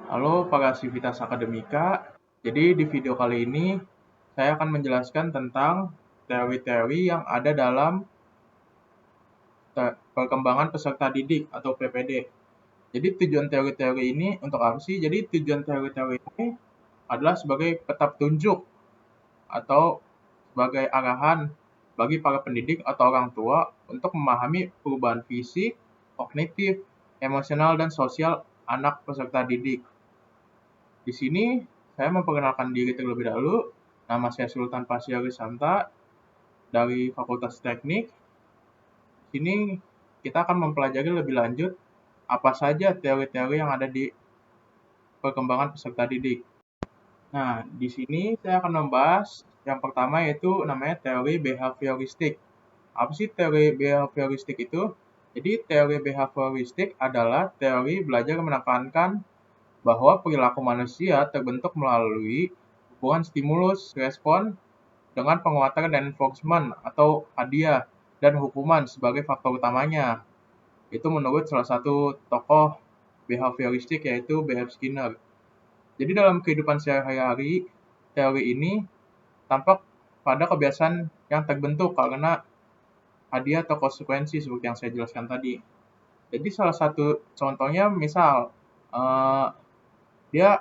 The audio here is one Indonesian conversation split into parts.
Halo para Sivitas Akademika. Jadi di video kali ini saya akan menjelaskan tentang teori-teori yang ada dalam perkembangan peserta didik atau PPD. Jadi tujuan teori-teori ini untuk apa sih? Jadi tujuan teori-teori ini adalah sebagai peta petunjuk atau sebagai arahan bagi para pendidik atau orang tua untuk memahami perubahan fisik, kognitif, emosional, dan sosial anak peserta didik. Di sini saya memperkenalkan diri terlebih dahulu. Nama saya Sultan Pasya Risanta dari Fakultas Teknik. Di sini kita akan mempelajari lebih lanjut apa saja teori-teori yang ada di perkembangan peserta didik. Nah, di sini saya akan membahas yang pertama yaitu namanya teori behavioristik. Apa sih teori behavioristik itu? Jadi teori behavioristik adalah teori belajar menekankan bahwa perilaku manusia terbentuk melalui hubungan stimulus respon dengan penguatan dan enforcement atau hadiah dan hukuman sebagai faktor utamanya. Itu menurut salah satu tokoh behavioristik yaitu B.F. Skinner. Jadi dalam kehidupan sehari-hari, teori ini tampak pada kebiasaan yang terbentuk karena hadiah atau konsekuensi seperti yang saya jelaskan tadi. Jadi salah satu contohnya misal dia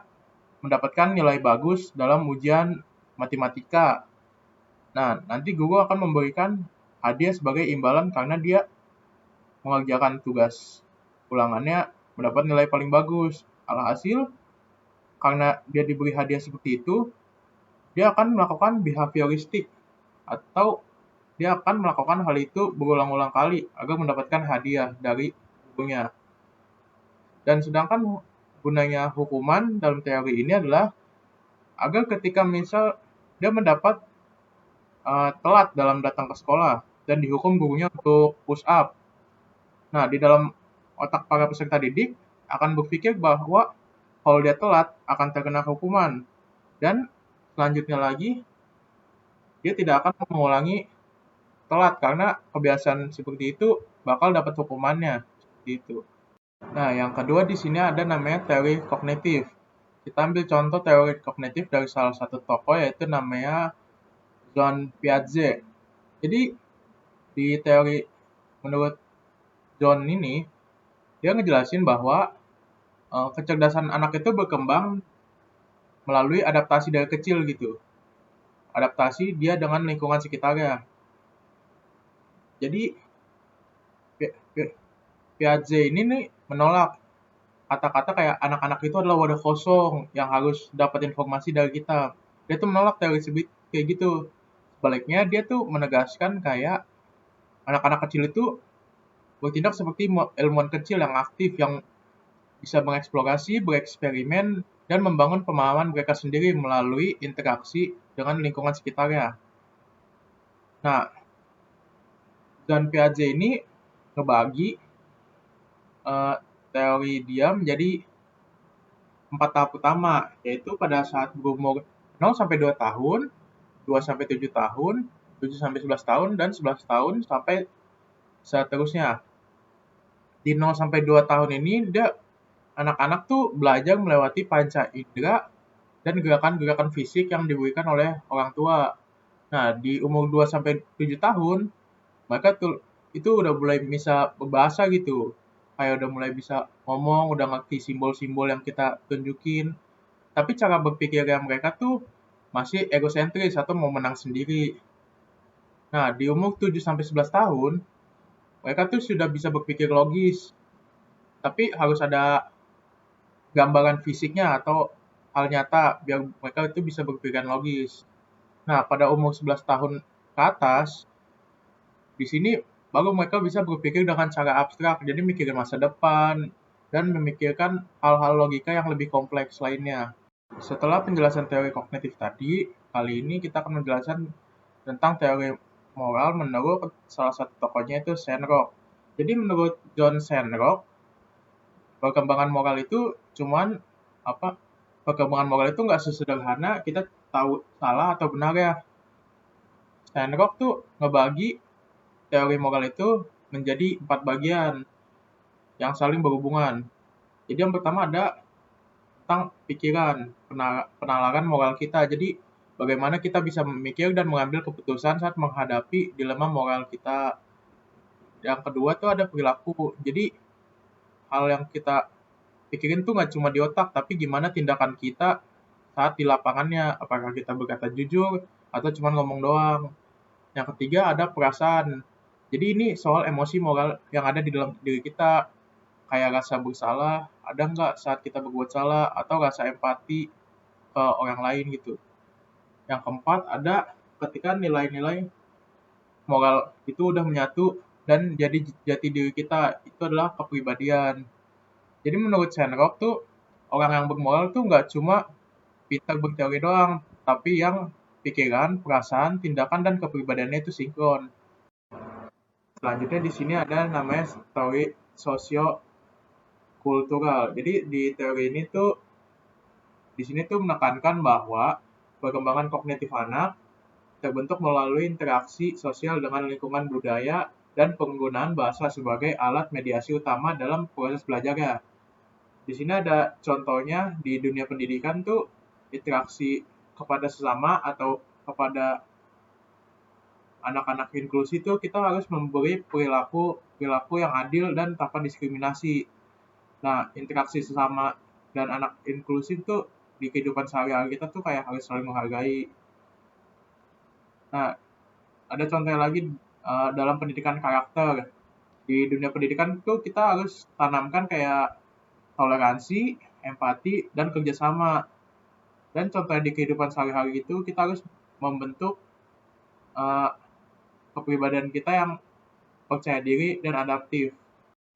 mendapatkan nilai bagus dalam ujian matematika. Nah, nanti guru akan memberikan hadiah sebagai imbalan karena dia mengerjakan tugas ulangannya mendapat nilai paling bagus. Alhasil, karena dia diberi hadiah seperti itu, dia akan melakukan behavioristik atau dia akan melakukan hal itu berulang-ulang kali agar mendapatkan hadiah dari gurunya. Dan sedangkan gunanya hukuman dalam teori ini adalah agar ketika misal dia mendapat telat dalam datang ke sekolah dan dihukum gurunya untuk push up. Nah, di dalam otak para peserta didik akan berpikir bahwa kalau dia telat akan terkena hukuman dan selanjutnya lagi dia tidak akan mengulangi telat karena kebiasaan seperti itu bakal dapat hukumannya seperti itu. Nah, yang kedua di sini ada namanya teori kognitif. Kita ambil contoh teori kognitif dari salah satu tokoh yaitu namanya John Piaget. Jadi di teori menurut John ini dia ngejelasin bahwa kecerdasan anak itu berkembang melalui adaptasi dari kecil gitu. Adaptasi dia dengan lingkungan sekitarnya. Jadi Piaget ini nih menolak kata-kata kayak anak-anak itu adalah wadah kosong yang harus dapat informasi dari kita. Dia tuh menolak teori kayak gitu. Sebaliknya dia tuh menegaskan kayak anak-anak kecil itu bertindak seperti ilmuwan kecil yang aktif, yang bisa mengeksplorasi, bereksperimen, dan membangun pemahaman mereka sendiri melalui interaksi dengan lingkungan sekitarnya. Nah, John Piaget ini ngebagi teori dia menjadi 4 tahap utama, yaitu pada saat berumur 0 sampai 2 tahun, 2 sampai 7 tahun, 7 sampai 11 tahun, dan 11 tahun sampai seterusnya. Di 0 sampai 2 tahun ini dia anak-anak tuh belajar melewati panca indera dan gerakan-gerakan fisik yang diberikan oleh orang tua. Nah, di umur 2 sampai 7 tahun, mereka tuh itu udah mulai bisa berbahasa gitu. Kayak udah mulai bisa ngomong, udah ngerti simbol-simbol yang kita tunjukin. Tapi cara berpikirnya mereka tuh masih egosentris atau mau menang sendiri. Nah, di umur 7 sampai 11 tahun, mereka tuh sudah bisa berpikir logis. Tapi harus ada gambaran fisiknya atau hal nyata biar mereka itu bisa berpikir logis. Nah, pada umur 11 tahun ke atas, di sini baru mereka bisa berpikir dengan cara abstrak, jadi mikirin masa depan dan memikirkan hal-hal logika yang lebih kompleks lainnya. Setelah penjelasan teori kognitif tadi, kali ini kita akan menjelaskan tentang teori moral menurut salah satu tokohnya itu Sandrock. Jadi menurut John Sandrock, perkembangan moral itu cuman apa? Perkembangan moral itu nggak sesederhana kita tahu salah atau benar ya. Sandrock tuh ngebagi teori moral itu menjadi 4 bagian yang saling berhubungan. Jadi yang pertama ada tentang pikiran, penalaran moral kita. Jadi, bagaimana kita bisa memikir dan mengambil keputusan saat menghadapi dilema moral kita. Yang kedua tuh ada perilaku. Jadi, hal yang kita pikirin tuh nggak cuma di otak, tapi gimana tindakan kita saat di lapangannya. Apakah kita berkata jujur atau cuma ngomong doang. Yang ketiga ada perasaan. Jadi ini soal emosi moral yang ada di dalam diri kita. Kayak rasa bersalah, ada nggak saat kita berbuat salah, atau rasa empati ke orang lain gitu. Yang keempat ada ketika nilai-nilai moral itu udah menyatu dan jadi jati diri kita, itu adalah kepribadian. Jadi menurut Shenrock tuh, orang yang bermoral tuh nggak cuma pintar berteori doang, tapi yang pikiran, perasaan, tindakan, dan kepribadiannya itu sinkron. Selanjutnya di sini ada namanya teori sosiokultural. Jadi di teori ini tuh di sini tuh menekankan bahwa perkembangan kognitif anak terbentuk melalui interaksi sosial dengan lingkungan budaya dan penggunaan bahasa sebagai alat mediasi utama dalam proses belajarnya. Di sini ada contohnya di dunia pendidikan tuh interaksi kepada sesama atau kepada anak-anak inklusi itu kita harus memberi perilaku yang adil dan tanpa diskriminasi. Nah, interaksi sesama dan anak inklusif tuh di kehidupan sehari-hari kita tuh kayak harus saling menghargai. Nah, ada contohnya lagi dalam pendidikan karakter. Di dunia pendidikan tuh kita harus tanamkan kayak toleransi, empati, dan kerjasama. Dan contohnya di kehidupan sehari-hari itu kita harus membentuk uh, kepribadian kita yang percaya diri dan adaptif.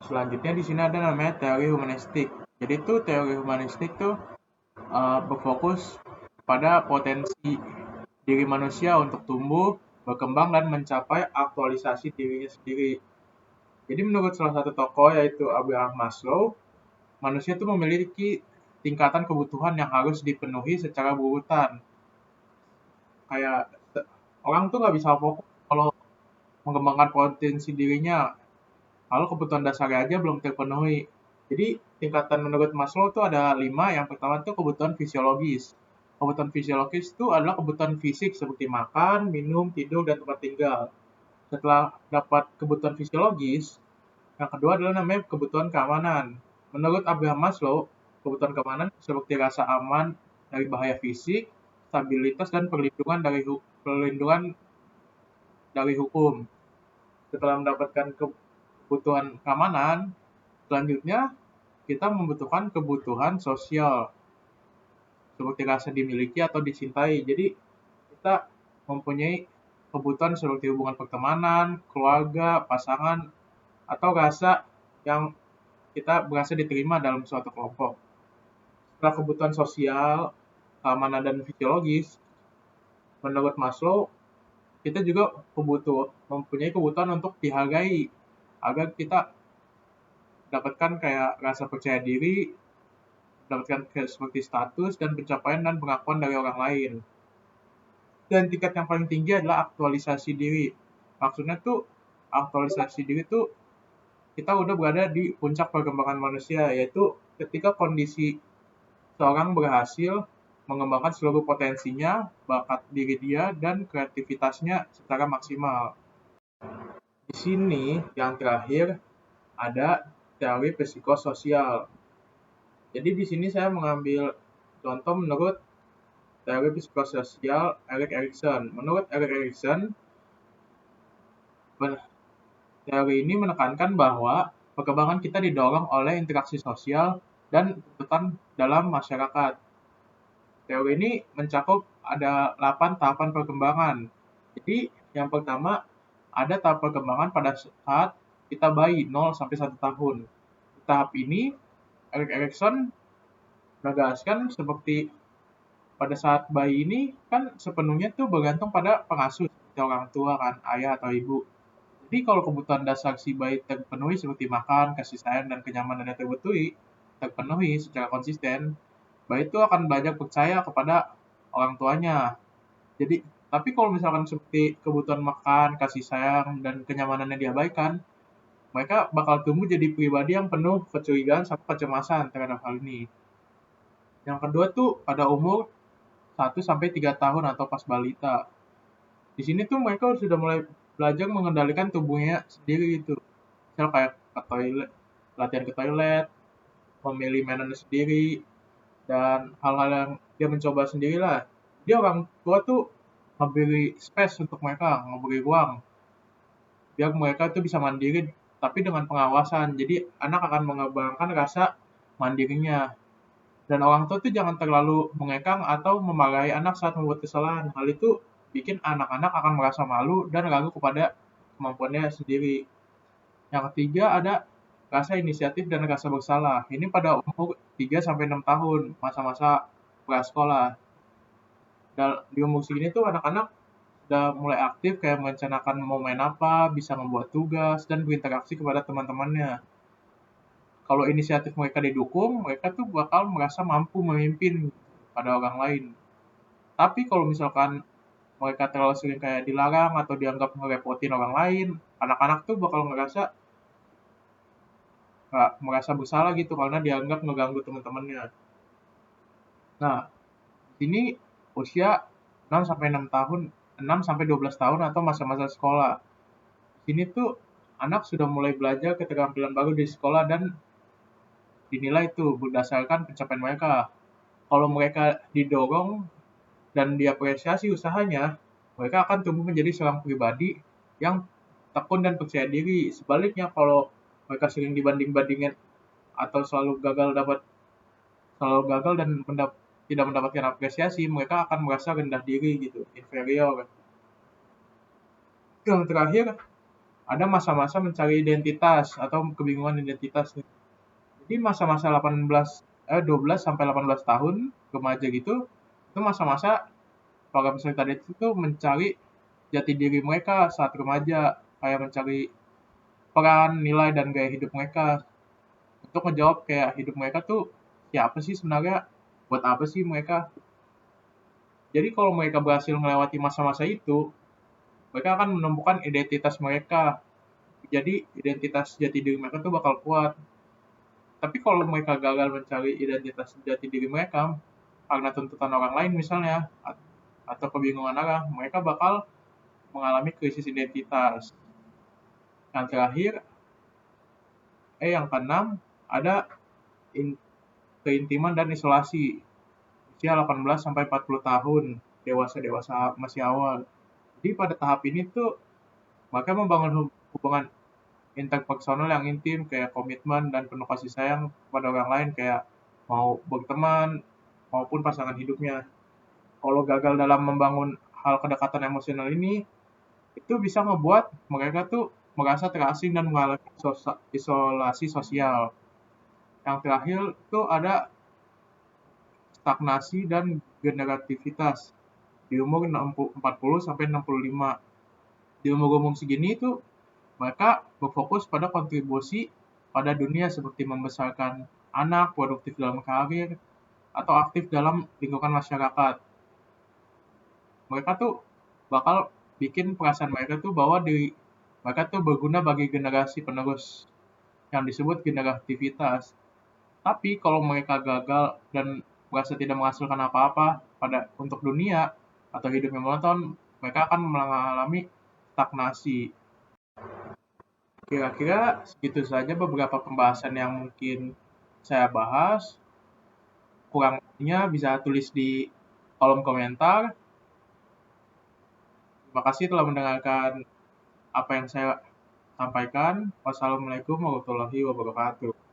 Selanjutnya di sini ada namanya teori humanistik. Jadi tuh teori humanistik tuh berfokus pada potensi diri manusia untuk tumbuh, berkembang, dan mencapai aktualisasi dirinya sendiri. Jadi menurut salah satu tokoh yaitu Abraham Maslow, manusia itu memiliki tingkatan kebutuhan yang harus dipenuhi secara berurutan. Kayak orang tuh nggak bisa fokus kalau mengembangkan potensi dirinya, kalau kebutuhan dasarnya aja belum terpenuhi. Jadi tingkatan menurut Maslow itu ada 5. Yang pertama itu kebutuhan fisiologis. Kebutuhan fisiologis itu adalah kebutuhan fisik seperti makan, minum, tidur, dan tempat tinggal. Setelah dapat kebutuhan fisiologis, yang kedua adalah namanya kebutuhan keamanan. Menurut Abraham Maslow, kebutuhan keamanan seperti rasa aman dari bahaya fisik, stabilitas, dan perlindungan dari hukum. Setelah mendapatkan kebutuhan keamanan, selanjutnya kita membutuhkan kebutuhan sosial seperti rasa dimiliki atau dicintai. Jadi kita mempunyai kebutuhan seperti hubungan pertemanan, keluarga, pasangan, atau rasa yang kita berasa diterima dalam suatu kelompok. Setelah kebutuhan sosial, keamanan, dan fisiologis, menurut Maslow, kita juga mempunyai kebutuhan untuk dihargai agar kita dapatkan kayak rasa percaya diri, dapatkan seperti status dan pencapaian dan pengakuan dari orang lain. Dan tingkat yang paling tinggi adalah aktualisasi diri. Maksudnya tuh aktualisasi diri tuh kita udah berada di puncak perkembangan manusia, yaitu ketika kondisi seorang berhasil mengembangkan seluruh potensinya, bakat diri dia, dan kreativitasnya secara maksimal. Di sini yang terakhir ada teori psikososial. Jadi di sini saya mengambil contoh menurut teori psikososial Erik Erikson. Menurut Erik Erikson, teori ini menekankan bahwa perkembangan kita didorong oleh interaksi sosial dan tuntutan dalam masyarakat. Teori ini mencakup ada 8 tahapan perkembangan. Jadi yang pertama ada tahap perkembangan pada saat kita bayi 0 sampai 1 tahun. Di tahap ini Erik Erikson menegaskan seperti pada saat bayi ini kan sepenuhnya tuh bergantung pada pengasuh seperti orang tua kan, ayah atau ibu. Jadi kalau kebutuhan dasar si bayi terpenuhi seperti makan, kasih sayang, dan kenyamanan yang terpenuhi secara konsisten, bayi itu akan belajar percaya kepada orang tuanya. Jadi, tapi kalau misalkan seperti kebutuhan makan, kasih sayang, dan kenyamanan yang diabaikan, mereka bakal tumbuh jadi pribadi yang penuh kecurigaan sampai kecemasan terhadap hal ini. Yang kedua tuh pada umur 1 sampai 3 tahun atau pas balita. Di sini tuh mereka sudah mulai belajar mengendalikan tubuhnya sendiri gitu. Misal kayak ke toilet, latihan ke toilet, memilih mainannya sendiri, dan hal-hal yang dia mencoba sendirilah. Dia orang tua tuh memberi space untuk mereka, memberi ruang biar mereka tuh bisa mandiri tapi dengan pengawasan. Jadi anak akan mengembangkan rasa mandirinya. Dan orang tua tuh jangan terlalu mengekang atau memarahi anak saat membuat kesalahan. Hal itu bikin anak-anak akan merasa malu dan ragu kepada kemampuannya sendiri. Yang ketiga ada rasa inisiatif dan rasa bersalah. Ini pada umur 3 sampai 6 tahun, masa-masa prasekolah. Dan di umur segini tuh anak-anak udah mulai aktif kayak merencanakan mau main apa, bisa membuat tugas, dan berinteraksi kepada teman-temannya. Kalau inisiatif mereka didukung, mereka tuh bakal merasa mampu memimpin pada orang lain. Tapi kalau misalkan mereka terlalu sering kayak dilarang atau dianggap ngerepotin orang lain, anak-anak tuh bakal merasa bersalah gitu karena dianggap ngeganggu teman-temannya. Nah, ini usia 6 sampai 6 tahun, 6 sampai 12 tahun atau masa-masa sekolah. Sini tuh anak sudah mulai belajar keterampilan baru di sekolah dan dinilai tuh berdasarkan pencapaian mereka. Kalau mereka didorong dan diapresiasi usahanya, mereka akan tumbuh menjadi seorang pribadi yang tekun dan percaya diri. Sebaliknya, kalau mereka sering dibanding-bandingin atau selalu gagal dan tidak mendapatkan apresiasi, mereka akan merasa rendah diri gitu, inferior. Yang terakhir, ada masa-masa mencari identitas atau kebingungan identitas. Jadi masa-masa 12 sampai 18 tahun remaja gitu, itu masa-masa para peserta didik itu mencari jati diri mereka saat remaja, kayak mencari peran, nilai, dan gaya hidup mereka. Untuk menjawab kayak hidup mereka tuh siapa sih sebenarnya, buat apa sih mereka. Jadi kalau mereka berhasil melewati masa-masa itu, mereka akan menemukan identitas mereka. Jadi identitas jati diri mereka tuh bakal kuat. Tapi kalau mereka gagal mencari identitas jati diri mereka, karena tuntutan orang lain misalnya, atau kebingungan arah, mereka bakal mengalami krisis identitas. Yang terakhir, yang keenam, ada keintiman dan isolasi. Usia 18 sampai 40 tahun, dewasa-dewasa masih awal. Jadi pada tahap ini tuh mereka membangun hubungan interpersonal yang intim kayak komitmen dan penuh kasih sayang pada orang lain kayak mau berteman maupun pasangan hidupnya. Kalau gagal dalam membangun hal kedekatan emosional ini, itu bisa ngebuat mereka tuh merasa terasing dan mengalami isolasi sosial. Yang terakhir itu ada stagnasi dan generativitas di umur 40 sampai 65. Di umur-umur segini itu mereka berfokus pada kontribusi pada dunia seperti membesarkan anak, produktif dalam karir, atau aktif dalam lingkungan masyarakat. Mereka tuh bakal bikin perasaan mereka tuh bahwa mereka tuh berguna bagi generasi penerus yang disebut generativitas. Tapi kalau mereka gagal dan merasa tidak menghasilkan apa-apa untuk dunia atau hidup yang monoton, mereka akan mengalami stagnasi. Kira-kira segitu saja beberapa pembahasan yang mungkin saya bahas. Kurangnya bisa tulis di kolom komentar. Terima kasih telah mendengarkan apa yang saya sampaikan. Wassalamualaikum warahmatullahi wabarakatuh.